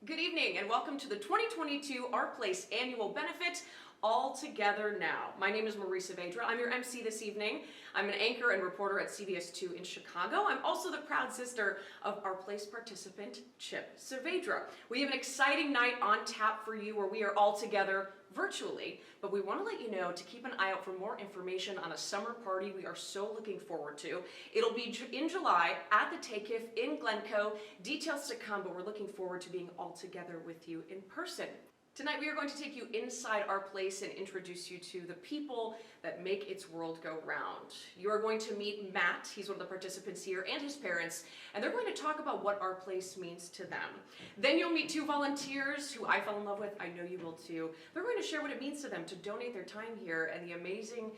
Good evening and welcome to the 2022 Our Place Annual Benefit, All Together Now. My name is Marie Saavedra. I'm your MC this evening. I'm an anchor and reporter at CBS 2 in Chicago. I'm also the proud sister of Our Place participant, Chip Saavedra. We have an exciting night on tap for you where we are all together virtually, but we want to let you know to keep an eye out for more information on a summer party we are so looking forward to. It'll be in July at the Takeif in Glencoe. Details to come, but we're looking forward to being all together with you in person. Tonight we are going to take you inside our place and introduce you to the people that make its world go round. You are going to meet Matt, he's one of the participants here, and his parents, and they're going to talk about what our place means to them. Then you'll meet two volunteers who I fell in love with, I know you will too. They're going to share what it means to them to donate their time here and the amazing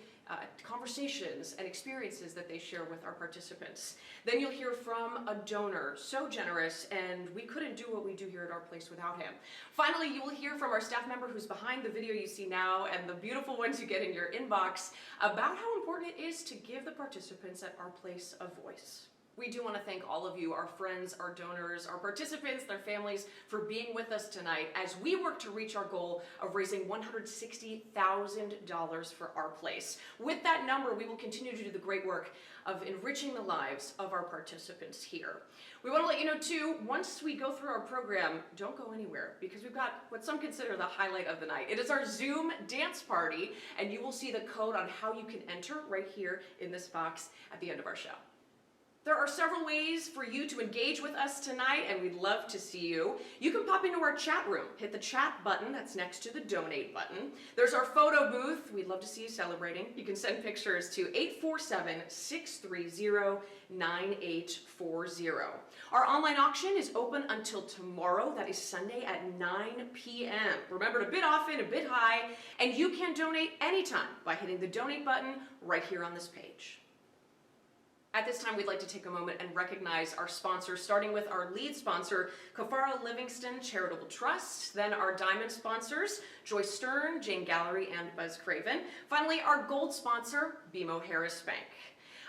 conversations and experiences that they share with our participants. Then you'll hear from a donor, so generous, and we couldn't do what we do here at our place without him. Finally, you will hear from our staff member who's behind the video you see now and the beautiful ones you get in your inbox about how important it is to give the participants at our place a voice. We do want to thank all of you, our friends, our donors, our participants, their families, for being with us tonight as we work to reach our goal of raising $160,000 for our place. With that number, we will continue to do the great work of enriching the lives of our participants here. We want to let you know too, once we go through our program, don't go anywhere because we've got what some consider the highlight of the night. It is our Zoom dance party, and you will see the code on how you can enter right here in this box at the end of our show. There are several ways for you to engage with us tonight, and we'd love to see you. You can pop into our chat room, hit the chat button that's next to the donate button. There's our photo booth. We'd love to see you celebrating. You can send pictures to 847-630-9840. Our online auction is open until tomorrow. That is Sunday at 9 p.m. Remember to bid often, a bid high, and you can donate anytime by hitting the donate button right here on this page. At this time, we'd like to take a moment and recognize our sponsors, starting with our lead sponsor, Kafara Livingston Charitable Trust, then our diamond sponsors, Joyce Stern, Jane Gallery, and Buzz Craven. Finally, our gold sponsor, BMO Harris Bank.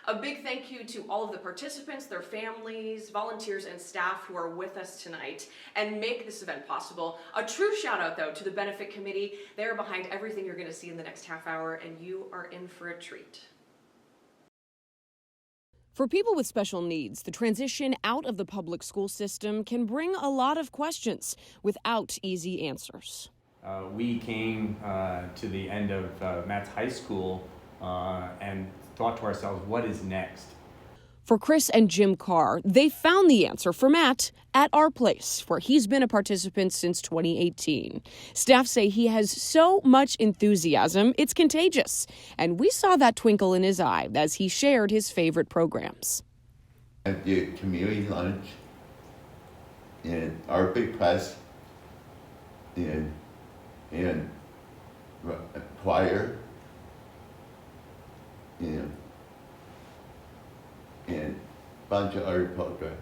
A big thank you to all of the participants, their families, volunteers, and staff who are with us tonight and make this event possible. A true shout out, though, to the benefit committee. They're behind everything you're going to see in the next half hour, and you are in for a treat. For people with special needs, the transition out of the public school system can bring a lot of questions without easy answers. We came to the end of Matt's high school and thought to ourselves, what is next? For Chris and Jim Carr, they found the answer for Matt at Our Place, where he's been a participant since 2018. Staff say he has so much enthusiasm, it's contagious. And we saw that twinkle in his eye as he shared his favorite programs. At the community lunch, and our big press, and choir, and a bunch of other programs.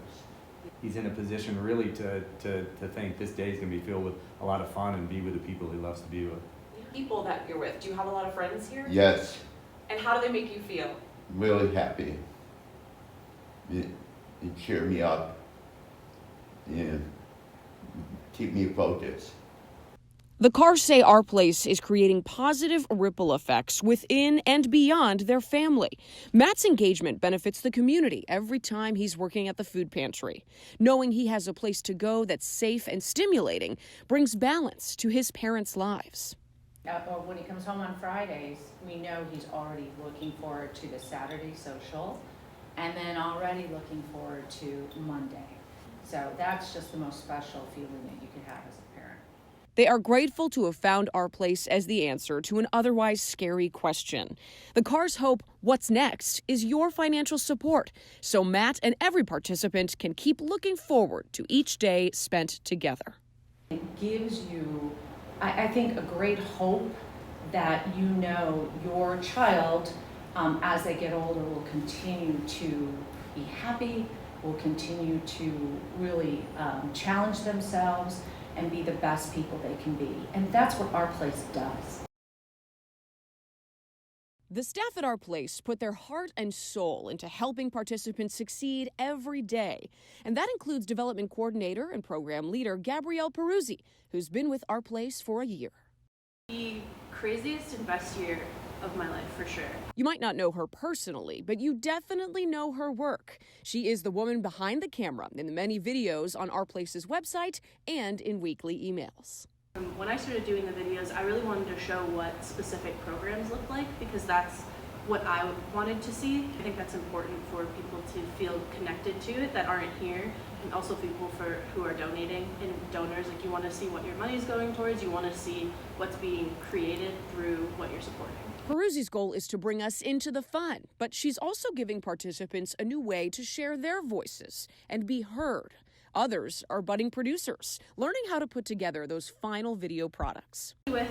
He's in a position really to think this day is going to be filled with a lot of fun and be with the people he loves to be with. People that you're with, do you have a lot of friends here? Yes. And how do they make you feel? Really happy. They cheer me up and keep me focused. The Carrs say Our Place is creating positive ripple effects within and beyond their family. Matt's engagement benefits the community every time he's working at the food pantry. Knowing he has a place to go that's safe and stimulating brings balance to his parents' lives. When he comes home on Fridays, we know he's already looking forward to the Saturday social and then already looking forward to Monday. So that's just the most special feeling that you could have as a parent. They are grateful to have found Our Place as the answer to an otherwise scary question. The Carrs hope what's next is your financial support, so Matt and every participant can keep looking forward to each day spent together. It gives you, I think, a great hope that you know your child, as they get older, will continue to be happy, will continue to really challenge themselves, and be the best people they can be. And that's what Our Place does. The staff at our place put their heart and soul into helping participants succeed every day. And that includes development coordinator and program leader Gabrielle Perruzzi, who's been with our place for a year. The craziest and best year of my life, for sure. You might not know her personally, but you definitely know her work. She is the woman behind the camera in the many videos on our place's website and in weekly emails. When I started doing the videos, I really wanted to show what specific programs look like, because that's what I wanted to see. I think that's important for people to feel connected to it that aren't here, and also people who are donating and donors. Like, you want to see what your money's going towards, you want to see what's being created through what you're supporting. Peruzzi's goal is to bring us into the fun, but she's also giving participants a new way to share their voices and be heard. Others are budding producers, learning how to put together those final video products. With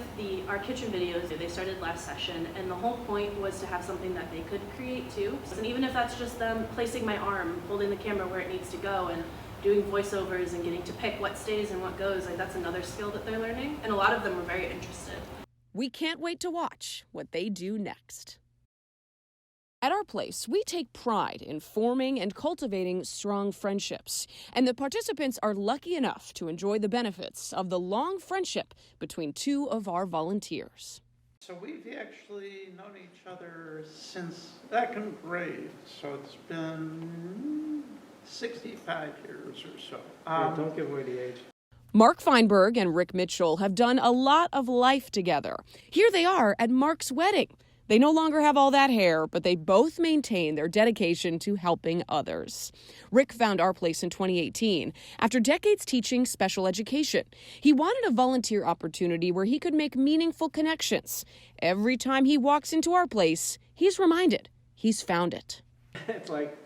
our kitchen videos, they started last session, and the whole point was to have something that they could create too. And even if that's just them placing my arm, holding the camera where it needs to go, and doing voiceovers and getting to pick what stays and what goes, like, that's another skill that they're learning. And a lot of them were very interested. We can't wait to watch what they do next. At our place, we take pride in forming and cultivating strong friendships, and the participants are lucky enough to enjoy the benefits of the long friendship between two of our volunteers. So we've actually known each other since second grade, so it's been 65 years or so. Don't give away the age. Mark Feinberg and Rick Mitchell have done a lot of life together. Here they are at Mark's wedding. They no longer have all that hair, but they both maintain their dedication to helping others. Rick found our place in 2018 after decades teaching special education. He wanted a volunteer opportunity where he could make meaningful connections. Every time he walks into our place, he's reminded he's found it. It's like,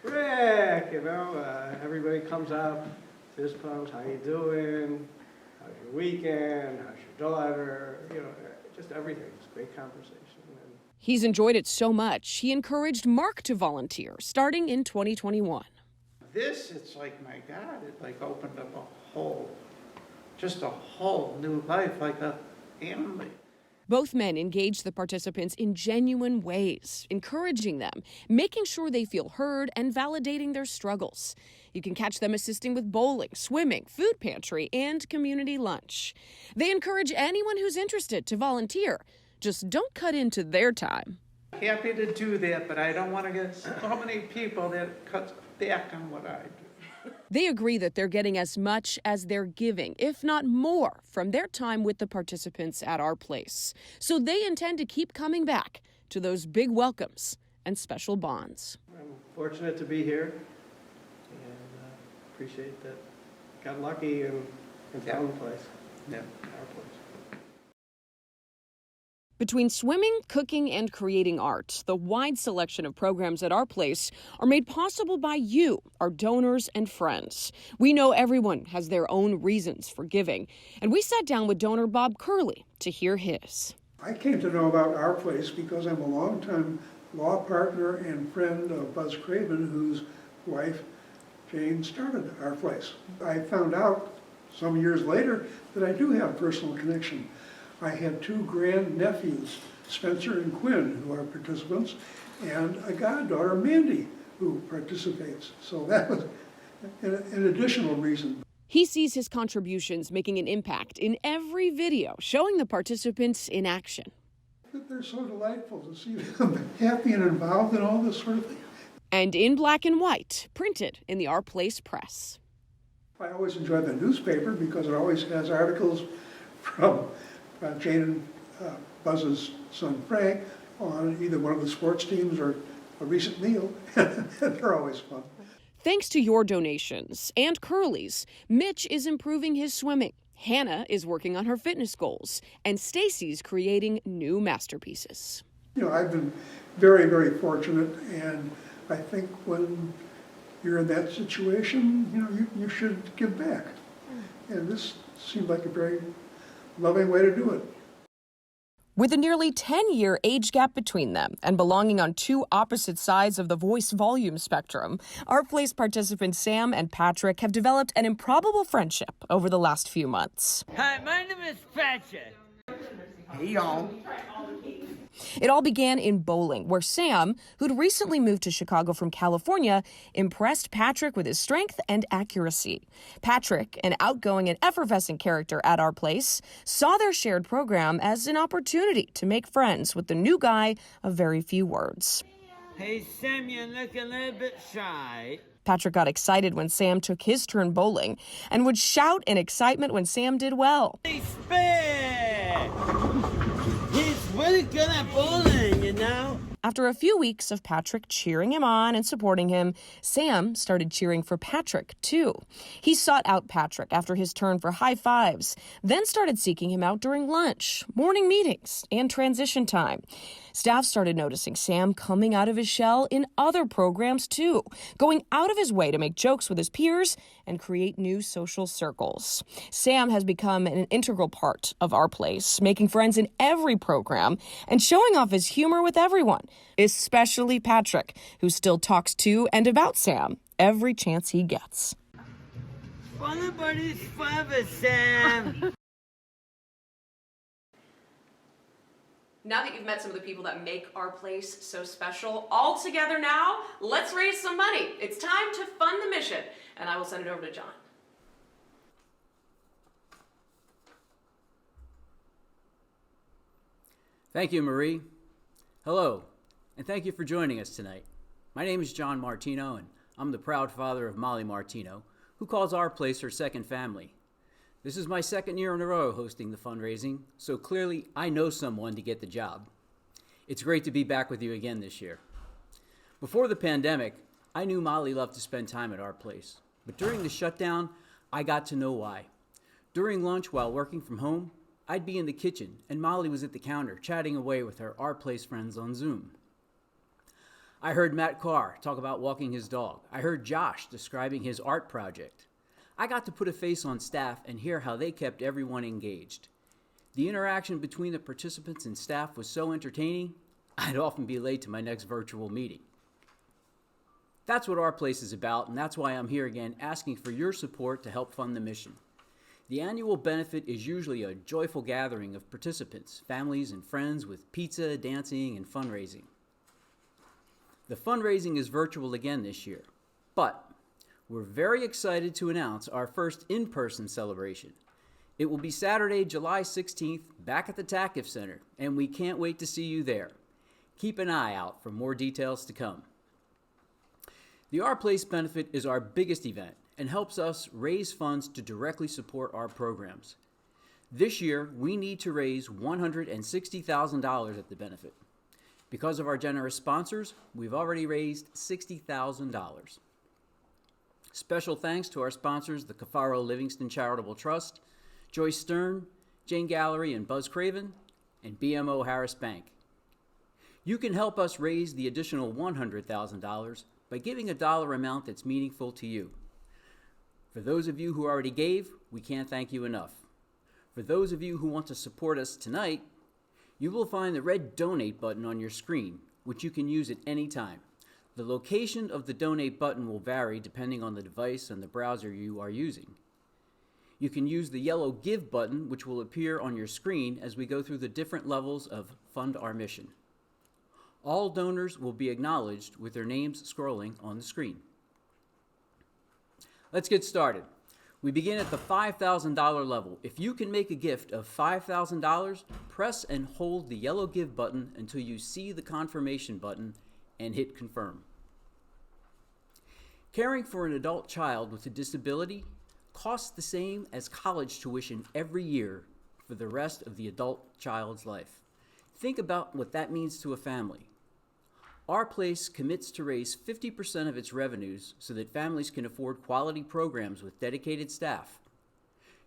Rick, everybody comes up, fist bumps, how you doing? How's your weekend? How's your daughter? Just everything. It's a great conversation. He's enjoyed it so much, he encouraged Mark to volunteer, starting in 2021. It's like, my God, it like opened up a whole new life, like a family. Both men engaged the participants in genuine ways, encouraging them, making sure they feel heard, and validating their struggles. You can catch them assisting with bowling, swimming, food pantry, and community lunch. They encourage anyone who's interested to volunteer. Just don't cut into their time. Happy to do that, but I don't want to get so many people that cut back on what I do. They agree that they're getting as much as they're giving, if not more, from their time with the participants at our place. So they intend to keep coming back to those big welcomes and special bonds. I'm fortunate to be here, and appreciate that. Got lucky and found the place. Yeah. Our place. Between swimming, cooking, and creating art, the wide selection of programs at our place are made possible by you, our donors and friends. We know everyone has their own reasons for giving, and we sat down with donor Bob Curley to hear his. I came to know about our place because I'm a longtime law partner and friend of Buzz Craven, whose wife, Jane, started our place. I found out some years later that I do have a personal connection. I had two grandnephews, Spencer and Quinn, who are participants, and a goddaughter, Mandy, who participates. So that was an additional reason. He sees his contributions making an impact in every video, showing the participants in action. They're so delightful to see them happy and involved in all this sort of thing. And in black and white, printed in the Our Place press. I always enjoy the newspaper because it always has articles from Jane and Buzz's son Frank on either one of the sports teams or a recent meal. They're always fun. Thanks to your donations and Curley's, Mitch is improving his swimming. Hannah is working on her fitness goals, and Stacy's creating new masterpieces. I've been very, very fortunate, and I think when you're in that situation, you should give back. And this seemed like a very loving way to do it. With a nearly 10-year age gap between them and belonging on two opposite sides of the voice volume spectrum, Our Place participants Sam and Patrick have developed an improbable friendship over the last few months. Hi, my name is Patrick. Hey, y'all. It all began in bowling, where Sam, who'd recently moved to Chicago from California, impressed Patrick with his strength and accuracy. Patrick, an outgoing and effervescent character at our place, saw their shared program as an opportunity to make friends with the new guy of very few words. Hey, Sam, you look a little bit shy. Patrick got excited when Sam took his turn bowling and would shout in excitement when Sam did well. Respect! He's really good at bowling, you know? After a few weeks of Patrick cheering him on and supporting him, Sam started cheering for Patrick, too. He sought out Patrick after his turn for high fives, then started seeking him out during lunch, morning meetings, and transition time. Staff started noticing Sam coming out of his shell in other programs, too, going out of his way to make jokes with his peers and create new social circles. Sam has become an integral part of our place, making friends in every program and showing off his humor with everyone, especially Patrick, who still talks to and about Sam every chance he gets. Funny buddies forever, Sam. Now that you've met some of the people that make our place so special, all together now, let's raise some money. It's time to fund the mission, and I will send it over to John. Thank you, Marie. Hello, and thank you for joining us tonight. My name is John Martino, and I'm the proud father of Molly Martino, who calls our place her second family. This is my second year in a row hosting the fundraising, so clearly I know someone to get the job. It's great to be back with you again this year. Before the pandemic, I knew Molly loved to spend time at our place, but during the shutdown, I got to know why. During lunch while working from home, I'd be in the kitchen and Molly was at the counter chatting away with her Our Place friends on Zoom. I heard Matt Carr talk about walking his dog. I heard Josh describing his art project. I got to put a face on staff and hear how they kept everyone engaged. The interaction between the participants and staff was so entertaining, I'd often be late to my next virtual meeting. That's what Our Place is about, and that's why I'm here again asking for your support to help fund the mission. The annual benefit is usually a joyful gathering of participants, families, and friends with pizza, dancing, and fundraising. The fundraising is virtual again this year, but we're very excited to announce our first in-person celebration. It will be Saturday, July 16th, back at the TACF Center, and we can't wait to see you there. Keep an eye out for more details to come. The Our Place benefit is our biggest event and helps us raise funds to directly support our programs. This year, we need to raise $160,000 at the benefit. Because of our generous sponsors, we've already raised $60,000. Special thanks to our sponsors, the Cafaro Livingston Charitable Trust, Joyce Stern, Jane Gallery and Buzz Craven, and BMO Harris Bank. You can help us raise the additional $100,000 by giving a dollar amount that's meaningful to you. For those of you who already gave, we can't thank you enough. For those of you who want to support us tonight, you will find the red donate button on your screen, which you can use at any time. The location of the donate button will vary depending on the device and the browser you are using. You can use the yellow give button, which will appear on your screen as we go through the different levels of Fund Our Mission. All donors will be acknowledged with their names scrolling on the screen. Let's get started. We begin at the $5,000 level. If you can make a gift of $5,000, press and hold the yellow give button until you see the confirmation button and hit confirm. Caring for an adult child with a disability costs the same as college tuition every year for the rest of the adult child's life. Think about what that means to a family. Our Place commits to raise 50% of its revenues so that families can afford quality programs with dedicated staff.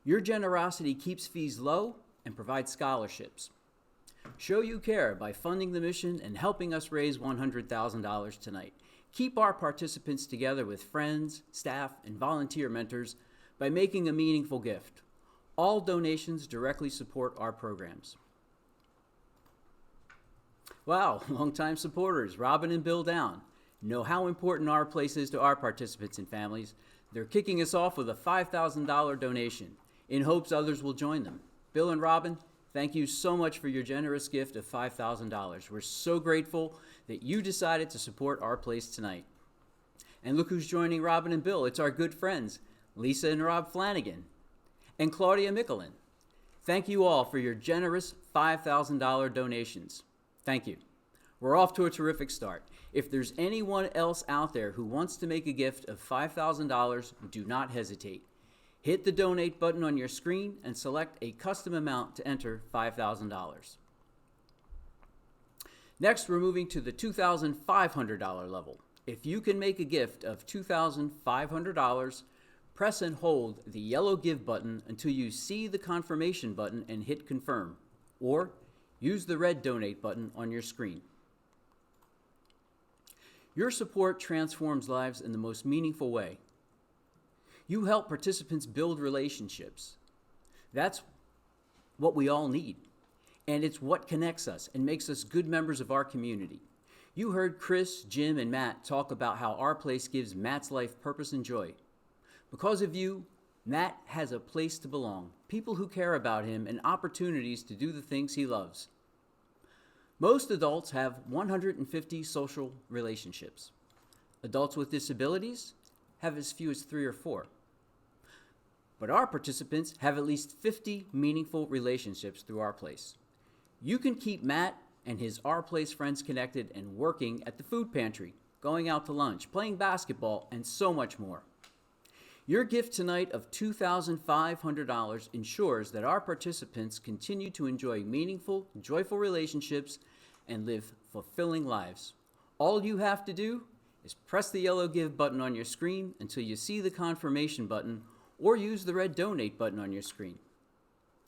Your generosity keeps fees low and provides scholarships. Show you care by funding the mission and helping us raise $100,000 tonight. Keep our participants together with friends, staff, and volunteer mentors by making a meaningful gift. All donations directly support our programs. Wow, longtime supporters, Robin and Bill Down, know how important Our Place is to our participants and families. They're kicking us off with a $5,000 donation in hopes others will join them. Bill and Robin, thank you so much for your generous gift of $5,000. We're so grateful that you decided to support our place tonight. And look who's joining Robin and Bill. It's our good friends, Lisa and Rob Flanagan, and Claudia Mickelin. Thank you all for your generous $5,000 donations. Thank you. We're off to a terrific start. If there's anyone else out there who wants to make a gift of $5,000, do not hesitate. Hit the donate button on your screen and select a custom amount to enter $5,000. Next, we're moving to the $2,500 level. If you can make a gift of $2,500, press and hold the yellow Give button until you see the confirmation button and hit confirm, or use the red donate button on your screen. Your support transforms lives in the most meaningful way. You help participants build relationships. That's what we all need, and it's what connects us and makes us good members of our community. You heard Chris, Jim, and Matt talk about how our place gives Matt's life purpose and joy. Because of you, Matt has a place to belong, people who care about him, and opportunities to do the things he loves. Most adults have 150 social relationships. Adults with disabilities have as few as 3 or 4. But our participants have at least 50 meaningful relationships through our place. You can keep Matt and his Our Place friends connected and working at the food pantry, going out to lunch, playing basketball, and so much more. Your gift tonight of $2,500 ensures that our participants continue to enjoy meaningful, joyful relationships and live fulfilling lives. All you have to do is press the yellow Give button on your screen until you see the confirmation button, or use the red donate button on your screen.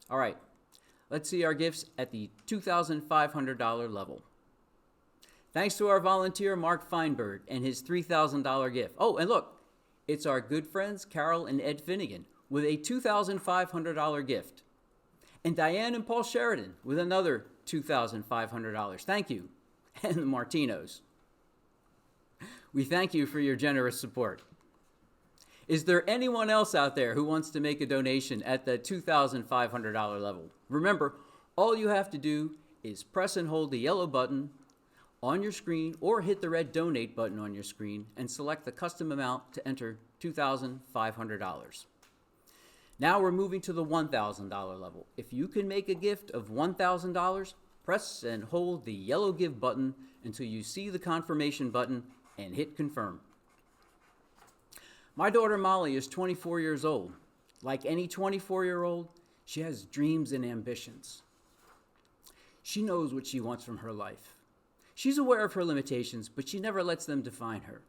All right, let's see our gifts at the $2,500 level. Thanks to our volunteer Mark Feinberg and his $3,000 gift. Oh, and look, it's our good friends Carol and Ed Finnegan with a $2,500 gift. And Diane and Paul Sheridan with another $2,500. Thank you. And the Martinos. We thank you for your generous support. Is there anyone else out there who wants to make a donation at the $2,500 level? Remember, all you have to do is press and hold the yellow button on your screen or hit the red donate button on your screen and select the custom amount to enter $2,500. Now we're moving to the $1,000 level. If you can make a gift of $1,000, press and hold the yellow Give button until you see the confirmation button and hit confirm. My daughter Molly is 24 years old. Like any 24-year-old, she has dreams and ambitions. She knows what she wants from her life. She's aware of her limitations, but she never lets them define her.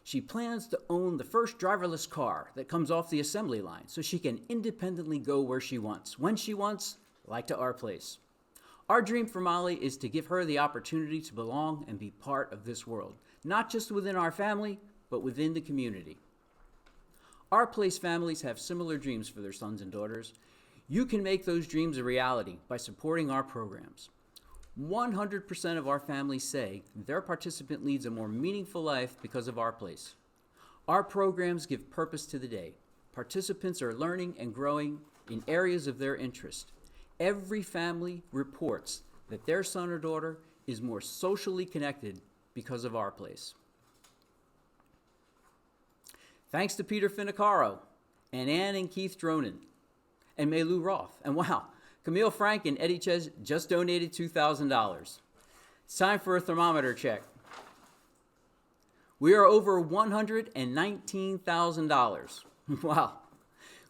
She plans to own the first driverless car that comes off the assembly line so she can independently go where she wants, when she wants, like to our place. Our dream for Molly is to give her the opportunity to belong and be part of this world, not just within our family, but within the community. Our place families have similar dreams for their sons and daughters. You can make those dreams a reality by supporting our programs. 100% of our families say their participant leads a more meaningful life because of our place. Our programs give purpose to the day. Participants are learning and growing in areas of their interest. Every family reports that their son or daughter is more socially connected because of our place. Thanks to Peter Finicaro and Ann and Keith Dronin and Maylou Roth. And wow, Camille Frank and Eddie Ches just donated $2,000. It's time for a thermometer check. We are over $119,000. Wow.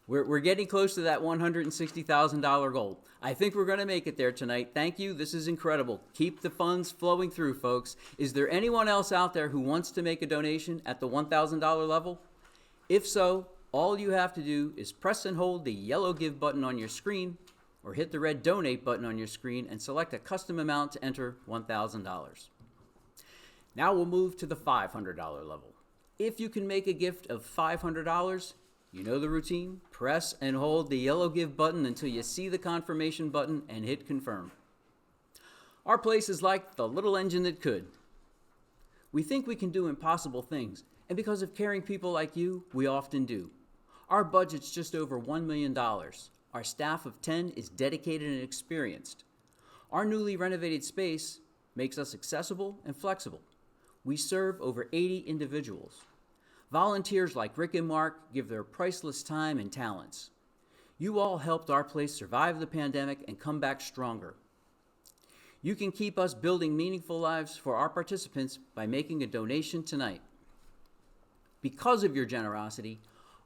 We're getting close to that $160,000 goal. I think we're going to make it there tonight. Thank you. This is incredible. Keep the funds flowing through, folks. Is there anyone else out there who wants to make a donation at the $1,000 level? If so, all you have to do is press and hold the yellow Give button on your screen or hit the red donate button on your screen and select a custom amount to enter $1,000. Now we'll move to the $500 level. If you can make a gift of $500, you know the routine. Press and hold the yellow Give button until you see the confirmation button and hit confirm. Our place is like the little engine that could. We think we can do impossible things, and because of caring people like you, we often do. Our budget's just over $1 million. Our Our staff of 10 is dedicated and experienced. Our newly renovated space makes us accessible and flexible. We serve over 80 individuals. Volunteers like Rick and Mark give their priceless time and talents. You all helped our place survive the pandemic and come back stronger. You can keep us building meaningful lives for our participants by making a donation tonight. Because of your generosity,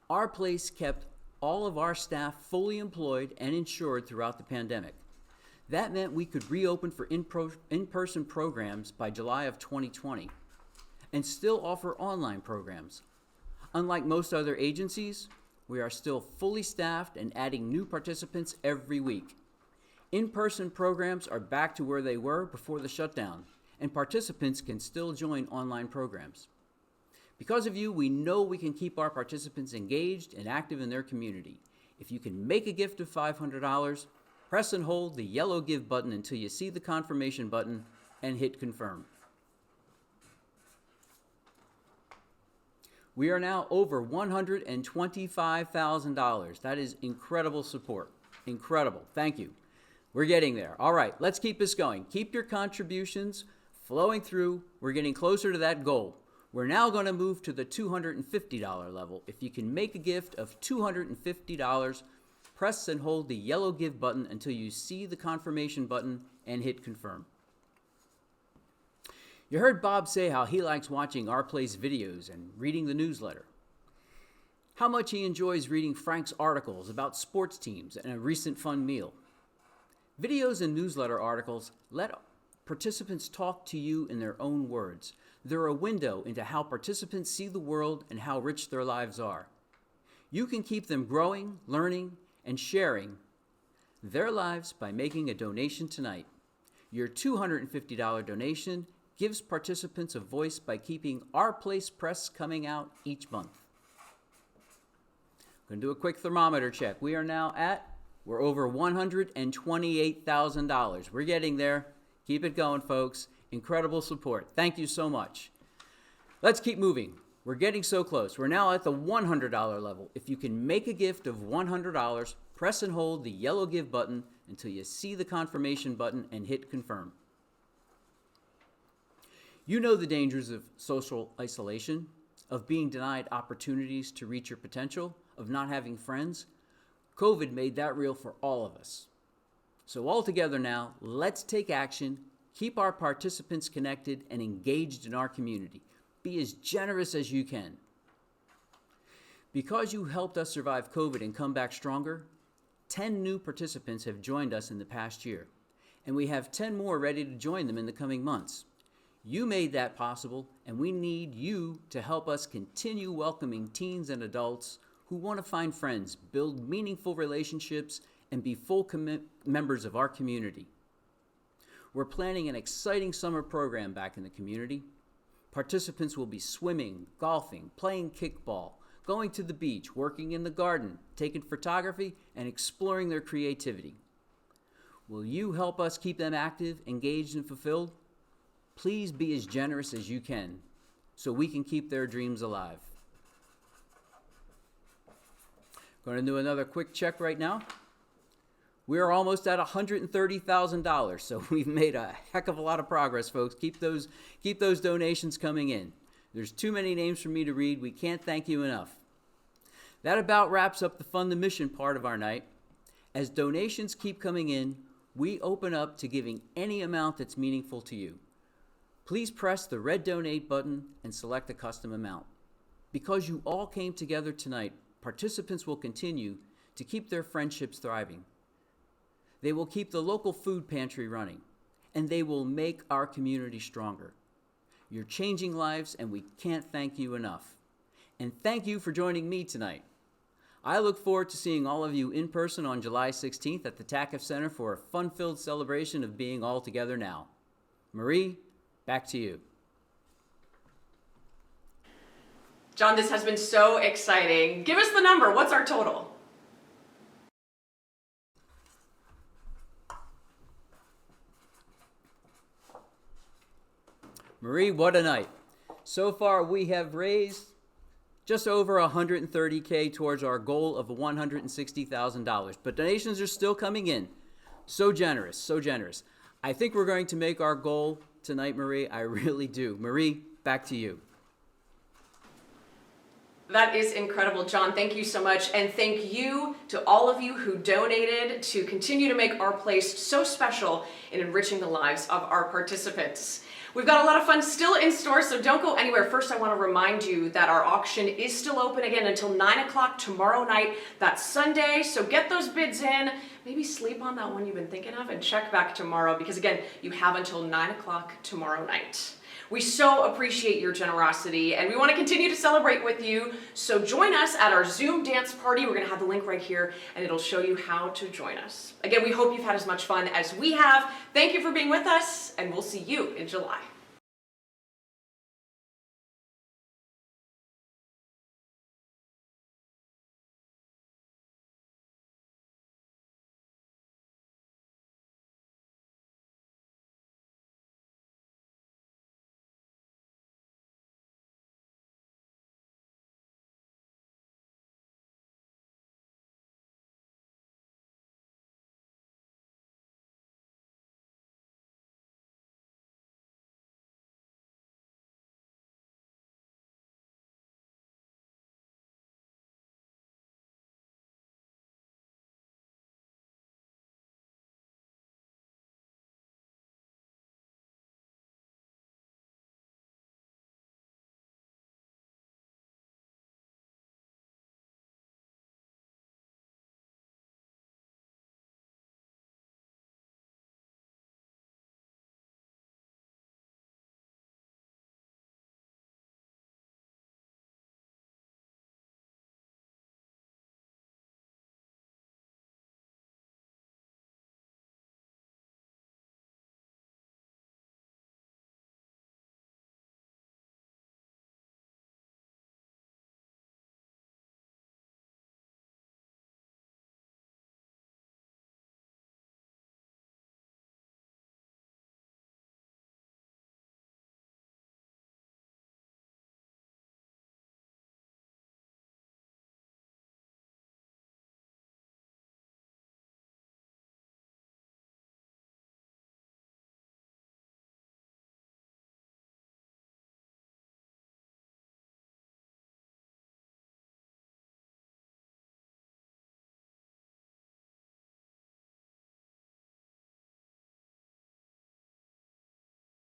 our place kept all of our staff fully employed and insured throughout the pandemic. That meant we could reopen for in-person programs by July of 2020 and still offer online programs. Unlike most other agencies, we are still fully staffed and adding new participants every week. In-person programs are back to where they were before the shutdown, and participants can still join online programs. Because of you, we know we can keep our participants engaged and active in their community. If you can make a gift of $500, press and hold the yellow Give button until you see the confirmation button and hit confirm. We are now over $125,000. That is incredible support. Incredible. Thank you. We're getting there. All right, let's keep this going. Keep your contributions flowing through. We're getting closer to that goal. We're now going to move to the $250 level. If you can make a gift of $250, press and hold the yellow Give button until you see the confirmation button and hit confirm. You heard Bob say how he likes watching Our Place videos and reading the newsletter. How much he enjoys reading Frank's articles about sports teams and a recent fun meal. Videos and newsletter articles let participants talk to you in their own words. They're a window into how participants see the world and how rich their lives are. You can keep them growing, learning, and sharing their lives by making a donation tonight. Your $250 donation gives participants a voice by keeping Our Place Press coming out each month. I'm going to do a quick thermometer check. We're over $128,000. We're getting there. Keep it going, folks. Incredible support. Thank you so much. Let's keep moving. We're getting so close. We're now at the $100 level. If you can make a gift of $100, press and hold the yellow Give button until you see the confirmation button and hit confirm. You know the dangers of social isolation, of being denied opportunities to reach your potential, of not having friends. COVID made that real for all of us. So all together now, let's take action, keep our participants connected and engaged in our community. Be as generous as you can. Because you helped us survive COVID and come back stronger, 10 new participants have joined us in the past year, and we have 10 more ready to join them in the coming months. You made that possible, and we need you to help us continue welcoming teens and adults who want to find friends, build meaningful relationships, and be full members of our community. We're planning an exciting summer program back in the community. Participants will be swimming, golfing, playing kickball, going to the beach, working in the garden, taking photography, and exploring their creativity. Will you help us keep them active, engaged, and fulfilled? Please be as generous as you can so we can keep their dreams alive. Going to do another quick check right now. We are almost at $130,000, so we've made a heck of a lot of progress, folks. Keep those donations coming in. There's too many names for me to read. We can't thank you enough. That about wraps up the Fund the Mission part of our night. As donations keep coming in, we open up to giving any amount that's meaningful to you. Please press the red donate button and select a custom amount. Because you all came together tonight, participants will continue to keep their friendships thriving. They will keep the local food pantry running, and they will make our community stronger. You're changing lives, and we can't thank you enough. And thank you for joining me tonight. I look forward to seeing all of you in person on July 16th at the TACF Center for a fun-filled celebration of being all together now. Marie, back to you. John, this has been so exciting. Give us the number. What's our total? Marie, what a night. So far we have raised just over $130K towards our goal of $160,000. But donations are still coming in. So generous, so generous. I think we're going to make our goal tonight, Marie. I really do. Marie, back to you. That is incredible, John. Thank you so much. And thank you to all of you who donated to continue to make our place so special in enriching the lives of our participants. We've got a lot of fun still in store, so don't go anywhere. First, I want to remind you that our auction is still open again until 9 o'clock tomorrow night. That's Sunday, so get those bids in. Maybe sleep on that one you've been thinking of and check back tomorrow because, again, you have until 9 o'clock tomorrow night. We so appreciate your generosity and we want to continue to celebrate with you. So join us at our Zoom dance party. We're going to have the link right here and it'll show you how to join us. Again, we hope you've had as much fun as we have. Thank you for being with us and we'll see you in July.